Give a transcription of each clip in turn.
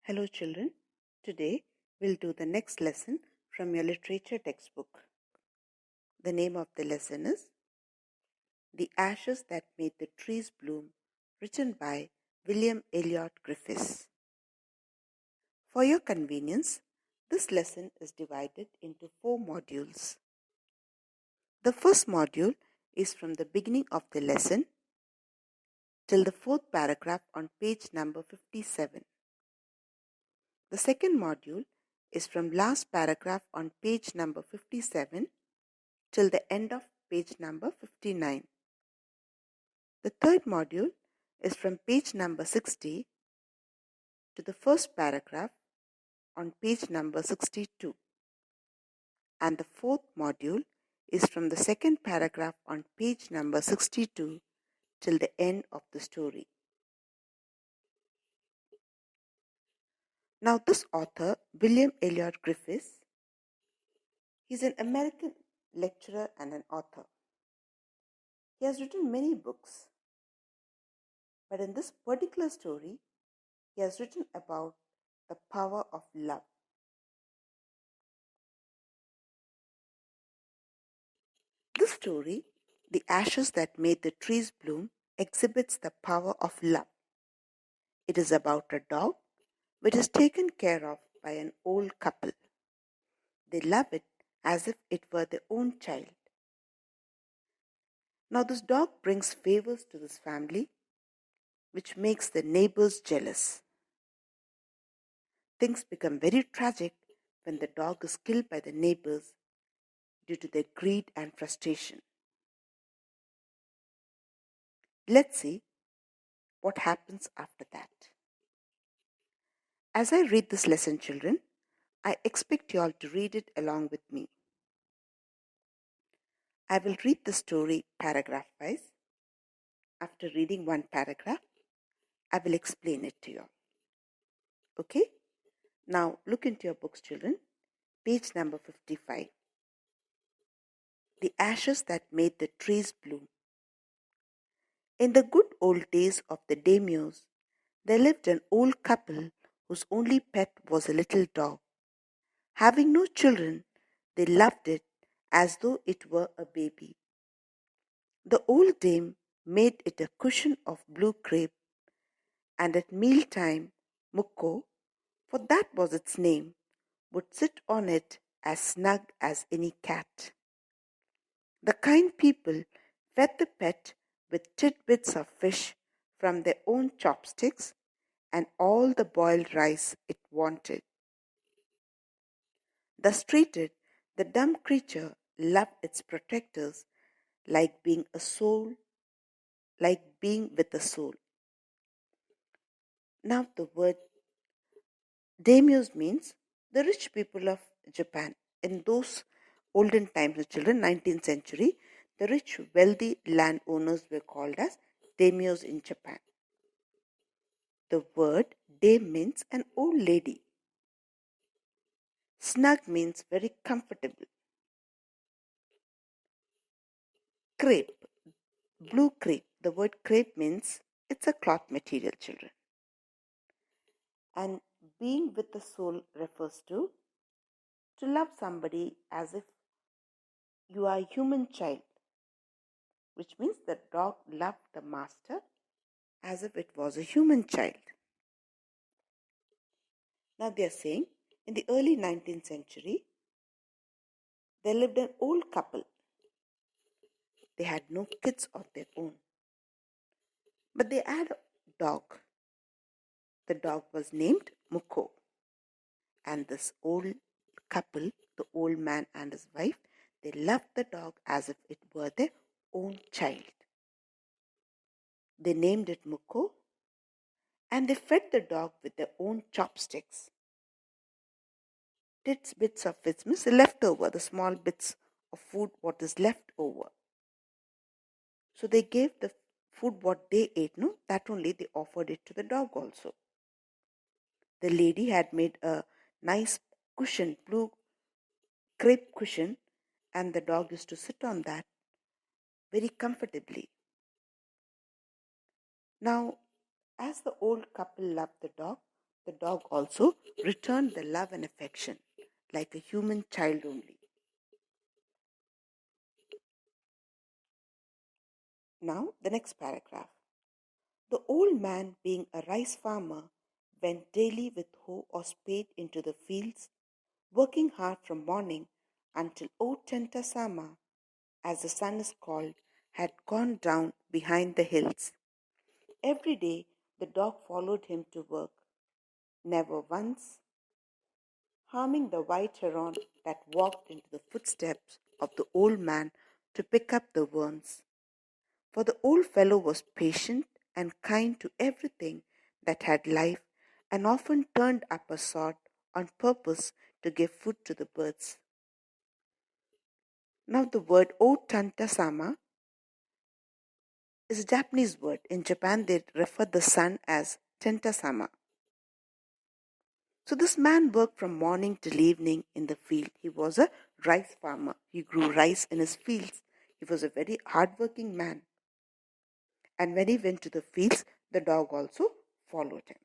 Hello children, today we'll do the next lesson from your literature textbook. The name of the lesson is The Ashes That Made the Trees Bloom, written by William Elliot Griffiths. For your convenience, this lesson is divided into 4 modules. The first module is from the beginning of the lesson till the 4th paragraph on page number 57. The second module is from last paragraph on page number 57 till the end of page number 59. The third module is from page number 60 to the first paragraph on page number 62. And the fourth module is from the second paragraph on page number 62 till the end of the story. Now this author, William Elliot Griffiths, he's an American lecturer and an author. He has written many books, but in this particular story, he has written about the power of love. This story, The Ashes That Made the Trees Bloom, exhibits the power of love. It is about a dog which is taken care of by an old couple. They love it as if it were their own child. Now this dog brings favors to this family, which makes the neighbors jealous. Things become very tragic when the dog is killed by the neighbors due to their greed and frustration. Let's see what happens after that. As I read this lesson, children, I expect you all to read it along with me. I will read the story paragraph wise. After reading one paragraph, I will explain it to you all. Okay? Now look into your books, children. Page number 55. The Ashes That Made the Trees Bloom. In the good old days of the daimyos, there lived an old couple whose only pet was a little dog. Having no children, they loved it as though it were a baby. The old dame made it a cushion of blue crepe, and at mealtime, Mukko, for that was its name, would sit on it as snug as any cat. The kind people fed the pet with tidbits of fish from their own chopsticks and all the boiled rice it wanted. Thus treated, the dumb creature loved its protectors like being with a soul. Now the word daimyos means the rich people of Japan. In those olden times, children, 19th century, the rich, wealthy landowners were called as daimyos in Japan. The word dame means an old lady. Snug means very comfortable. Crepe, blue crepe. The word crepe means it's a cloth material, children. And being with the soul refers to love somebody as if you are a human child, which means the dog loved the master as if it was a human child. Now they are saying in the early 19th century, there lived an old couple. They had no kids of their own, but they had a dog. The dog was named Mukko. And this old couple, the old man and his wife, they loved the dog as if it were their own child. They named it Mukko, and they fed the dog with their own chopsticks. Bits of it means leftover, the small bits of food what is left over. So they gave the food what they ate, that only they offered it to the dog also. The lady had made a nice cushion, blue crepe cushion, and the dog used to sit on that very comfortably. Now, as the old couple loved the dog, The dog also returned the love and affection like a human child only. Now, the next paragraph. The old man, being a rice farmer, went daily with hoe or spade into the fields, working hard from morning until O Tentasama, as the sun is called, had gone down behind the hills. Every day the dog followed him to work, never once harming the white heron that walked into the footsteps of the old man to pick up the worms. For the old fellow was patient and kind to everything that had life, and often turned up a sod on purpose to give food to the birds. Now the word O Tantasama is a Japanese word. In Japan they refer the sun as Tentasama. So this man worked from morning till evening in the field. He was a rice farmer. He grew rice in his fields. He was a very hardworking man. And when he went to the fields, the dog also followed him.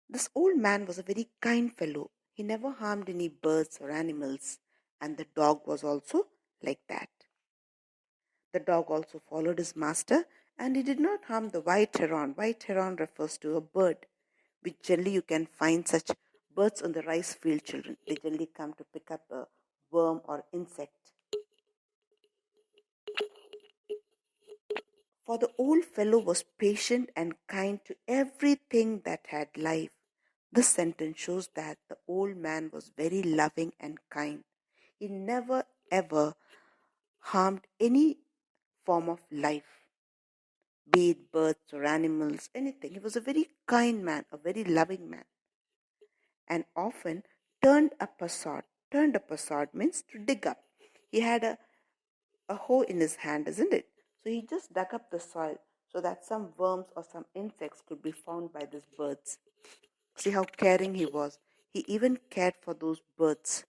This old man was a very kind fellow. He never harmed any birds or animals. And the dog was also like that. The dog also followed his master, and he did not harm the white heron. White heron refers to a bird, which generally you can find such birds on the rice field, children. They generally come to pick up a worm or insect. For the old fellow was patient and kind to everything that had life. This sentence shows that the old man was very loving and kind. He never ever harmed any form of life, be it birds or animals, anything. He was a very kind man, a very loving man, and often turned up a sod. Turned up a sod means to dig up. He had a hoe in his hand, isn't it? So he just dug up the soil so that some worms or some insects could be found by these birds. See how caring he was. He even cared for those birds.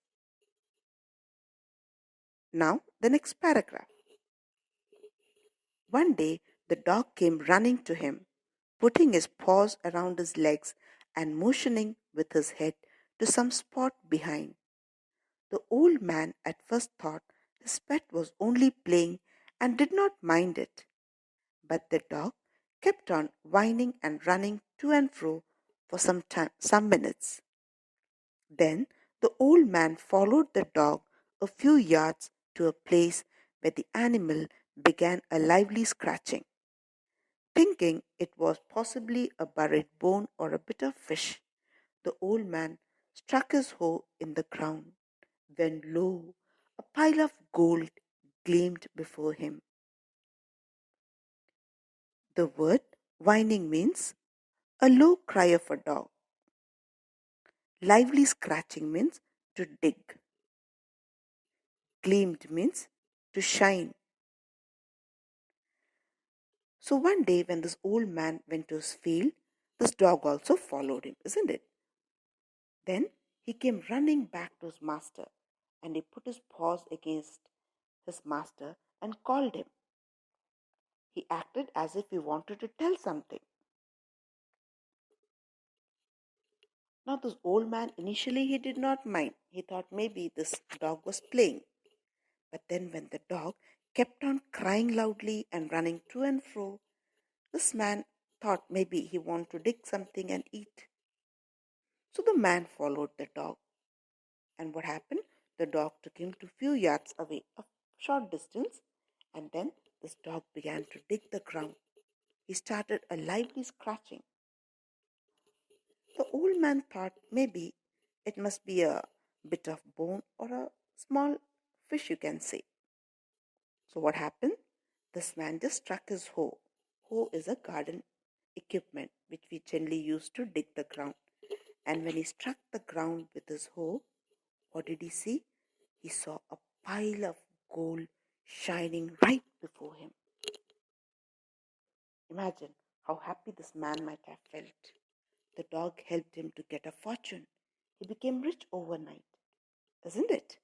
Now, the next paragraph. One day, the dog came running to him, putting his paws around his legs and motioning with his head to some spot behind. The old man at first thought his pet was only playing and did not mind it. But the dog kept on whining and running to and fro for some minutes. Then the old man followed the dog a few yards to a place where the animal began a lively scratching. Thinking it was possibly a buried bone or a bit of fish, the old man struck his hoe in the ground, when lo, a pile of gold gleamed before him. The word whining means a low cry of a dog. Lively scratching means to dig. Gleamed means to shine. So one day when this old man went to his field, this dog also followed him, isn't it? Then he came running back to his master, and he put his paws against his master and called him. He acted as if he wanted to tell something. Now this old man, initially he did not mind. He thought maybe this dog was playing. But then when the dog kept on crying loudly and running to and fro, this man thought maybe he wanted to dig something and eat. So the man followed the dog. And what happened? The dog took him to few yards away, a short distance, and then this dog began to dig the ground. He started a lively scratching. The old man thought maybe it must be a bit of bone or a small fish, you can say. So what happened? This man just struck his hoe. Hoe is a garden equipment which we generally use to dig the ground. And when he struck the ground with his hoe, what did he see? He saw a pile of gold shining right before him. Imagine how happy this man might have felt. The dog helped him to get a fortune. He became rich overnight, isn't it?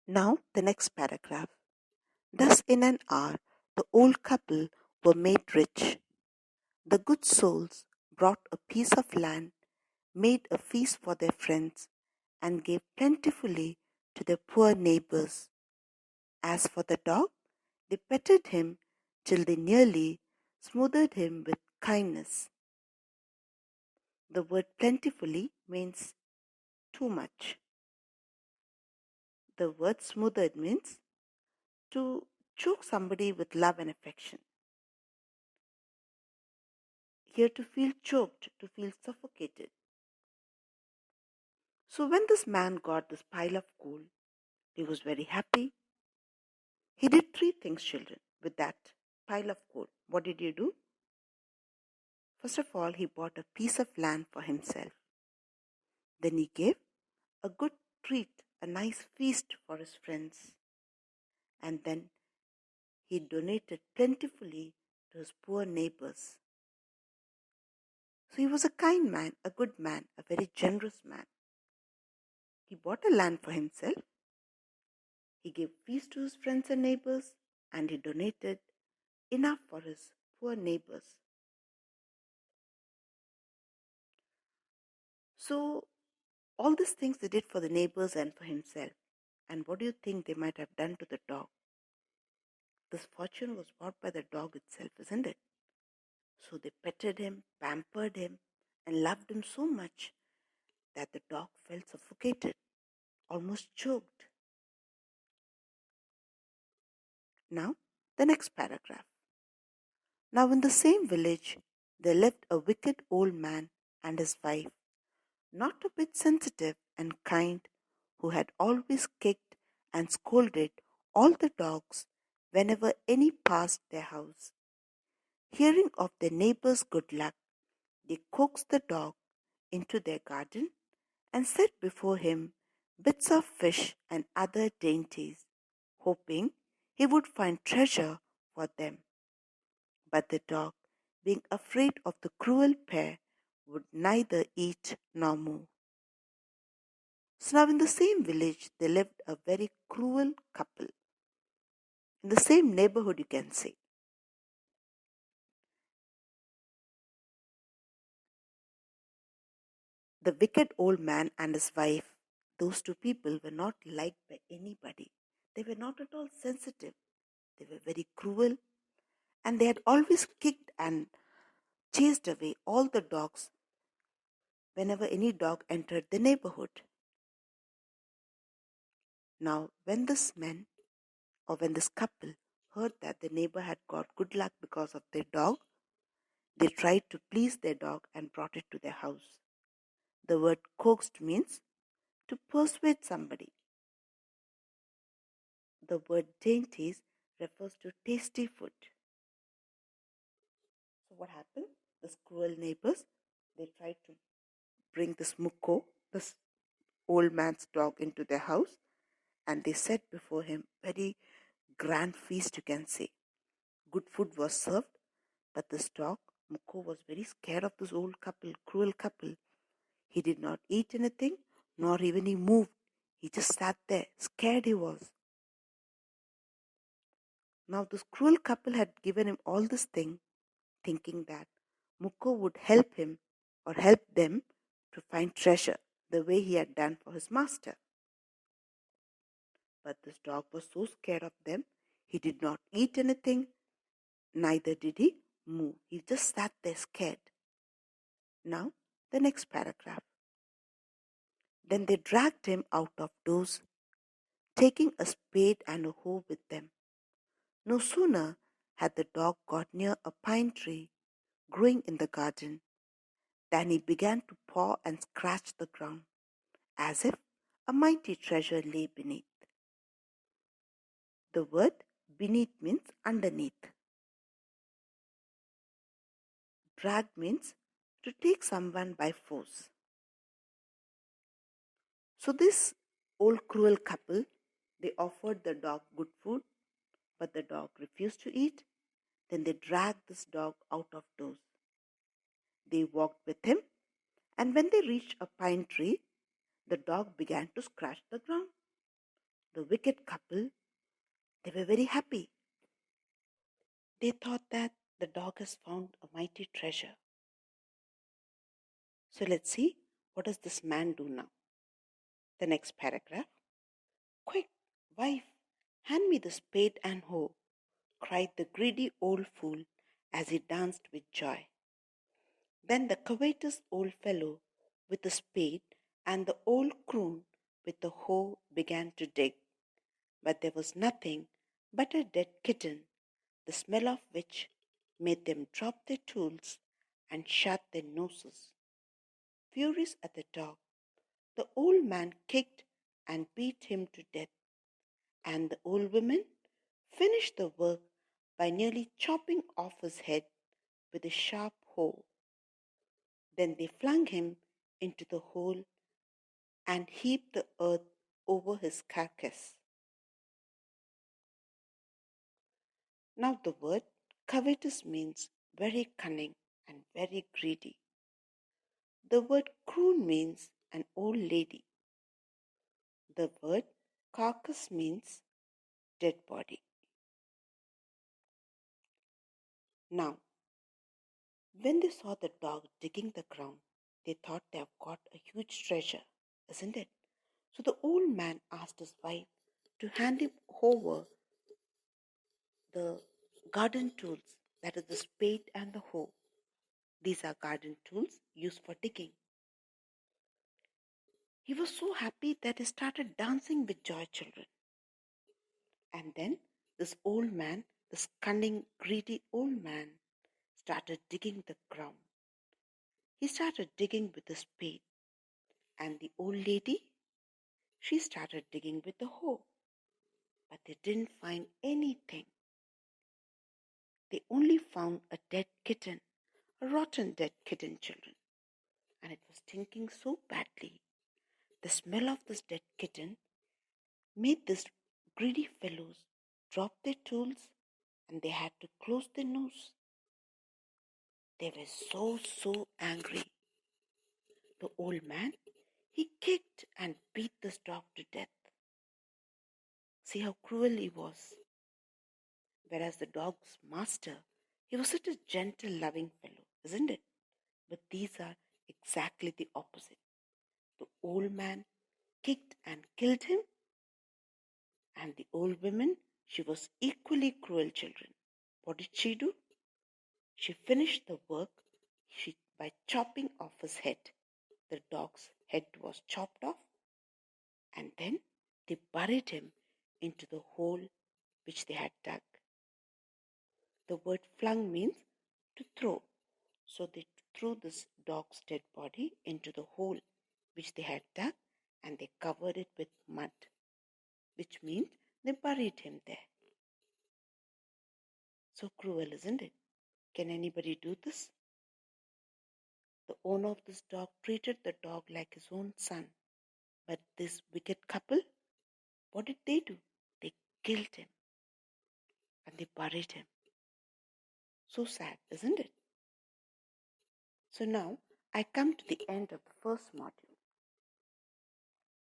Now, the next paragraph. Thus, in an hour, the old couple were made rich. The good souls brought a piece of land, made a feast for their friends, and gave plentifully to their poor neighbors. As for the dog, they petted him till they nearly smothered him with kindness. The word plentifully means too much. The word smothered means to choke somebody with love and affection. Here, to feel choked, to feel suffocated. So when this man got this pile of coal, he was very happy. He did three things, children, with that pile of coal. What did he do? First of all, he bought a piece of land for himself. Then he gave a good treat, a nice feast for his friends. And then he donated plentifully to his poor neighbors. So he was a kind man, a good man, a very generous man. He bought a land for himself. He gave feast to his friends and neighbors, and he donated enough for his poor neighbors. So all these things they did for the neighbors and for himself. And what do you think they might have done to the dog? This fortune was bought by the dog itself, isn't it? So they petted him, pampered him, and loved him so much that the dog felt suffocated, almost choked. Now, the next paragraph. Now, in the same village, there lived a wicked old man and his wife, not a bit sensitive and kind, who had always kicked and scolded all the dogs whenever any passed their house. Hearing of their neighbor's good luck, they coaxed the dog into their garden and set before him bits of fish and other dainties, hoping he would find treasure for them. But the dog, being afraid of the cruel pair, would neither eat nor move. So now in the same village there lived a very cruel couple. In the same neighborhood, you can say. The wicked old man and his wife, those two people were not liked by anybody. They were not at all sensitive. They were very cruel, and they had always kicked and chased away all the dogs whenever any dog entered the neighborhood. Now, when this couple heard that the neighbor had got good luck because of their dog, they tried to please their dog and brought it to their house. The word coaxed means to persuade somebody. The word dainties refers to tasty food. So what happened? The cruel neighbors, they tried to bring this Mukko, this old man's dog, into their house, and they set before him very grand feast, you can say. Good food was served, but this dog, Mukko, was very scared of this old couple, cruel couple. He did not eat anything, nor even he moved. He just sat there, scared he was. Now this cruel couple had given him all this thing, thinking that Mukko would help him or help them to find treasure the way he had done for his master. But this dog was so scared of them, he did not eat anything, neither did he move. He just sat there scared. Now, the next paragraph. Then they dragged him out of doors, taking a spade and a hoe with them. No sooner had the dog got near a pine tree growing in the garden than he began to paw and scratch the ground, as if a mighty treasure lay beneath. The word beneath means underneath. Drag means to take someone by force. So this old cruel couple, they offered the dog good food, but the dog refused to eat. Then they dragged this dog out of doors. They walked with him, and when they reached a pine tree, the dog began to scratch the ground. The wicked couple, they were very happy. They thought that the dog has found a mighty treasure. So let's see, what does this man do now? The next paragraph. Quick, wife, hand me the spade and hoe, cried the greedy old fool as he danced with joy. Then the covetous old fellow with the spade and the old croon with the hoe began to dig, but there was nothing but a dead kitten, the smell of which made them drop their tools and shut their noses. Furious at the dog, the old man kicked and beat him to death, and the old woman finished the work by nearly chopping off his head with a sharp hoe. Then they flung him into the hole and heaped the earth over his carcass. Now the word covetous means very cunning and very greedy. The word croon means an old lady. The word carcass means dead body. Now, when they saw the dog digging the ground, they thought they have got a huge treasure, isn't it? So the old man asked his wife to hand him over the garden tools, that is the spade and the hoe. These are garden tools used for digging. He was so happy that he started dancing with joy, children. And then this old man, this cunning, greedy old man, started digging the ground. He started digging with the spade, and the old lady, she started digging with the hoe. But they didn't find anything. They only found a dead kitten, a rotten dead kitten, children. And it was stinking so badly. The smell of this dead kitten made these greedy fellows drop their tools, and they had to close their nose. They were so angry. The old man, he kicked and beat this dog to death. See how cruel he was. Whereas the dog's master, he was such a gentle, loving fellow, isn't it? But these are exactly the opposite. The old man kicked and killed him, and the old woman, she was equally cruel, children. What did she do? She finished the work by chopping off his head. The dog's head was chopped off, and then they buried him into the hole which they had dug. The word flung means to throw. So they threw this dog's dead body into the hole which they had dug, and they covered it with mud, which means they buried him there. So cruel, isn't it? Can anybody do this? The owner of this dog treated the dog like his own son. But this wicked couple, what did they do? They killed him and they buried him. So sad, isn't it? So now I come to the end of the first module.